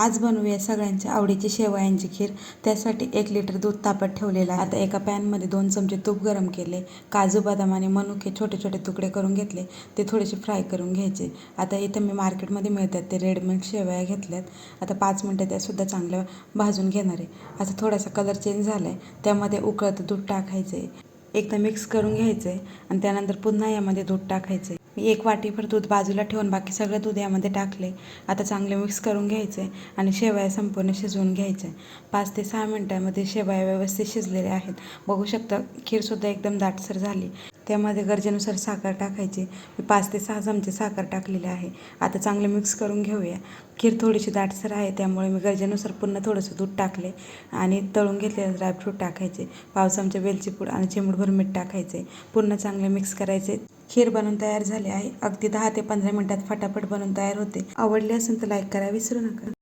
आज बनवूया सगळ्यांच्या आवडीची शेवयांची खीर। त्यासाठी 1 लिटर दूध तापत ठेवलेलं आहे। आता एका पॅनमध्ये 2 चमचे तूप गरम केले, काजू बदाम आणि मनुके छोटे छोटे तुकडे करून घेतले, ते थोडेसे फ्राय करून घ्यायचे। आता इथं मी मार्केटमध्ये मिळतात ते रेडीमेड शेवया घेतल्यात। आता 5 मिनिटं त्यासुद्धा चांगलं भाजून घेणार आहे। आता थोडासा कलर चेंज झाला आहे, त्यामध्ये उकळतं दूध टाकायचं आहे, एकदा मिक्स करून घ्यायचं आहे आणि त्यानंतर पुन्हा यामध्ये दूध टाकायचं आहे। मी 1 वाटीभर दूध बाजूला ठेवून बाकी सगळं दूध यामध्ये टाकले। आता चांगले मिक्स करून घ्यायचे आणि शेवया संपूर्ण शिजवून घ्यायचे। 5 ते 6 मिनिटांमध्ये शेवया व्यवस्थित शिजलेल्या आहेत। बघू शकता खीरसुद्धा एकदम दाटसर झाली। त्यामध्ये गरजेनुसार साखर टाकायची। मी 5 ते 6 चमचे साखर टाकलेली आहे। आता चांगले मिक्स करून घेऊया। खीर थोडीशी दाटसर आहे, त्यामुळे मी गरजेनुसार पुन्हा थोडंसं दूध टाकले आणि तळून घेतलेले ड्रायफ्रूट टाकायचे, पाव चमचे वेलची पूड आणि चिमूटभर मीठ टाकायचे। पुन्हा चांगले मिक्स करायचे। खीर बनून तयार झाली आहे। अगदी 10 ते 15 मिनिटात फटाफट बनून तयार होते। आवडली असेल तर लाईक करा विसरू नका।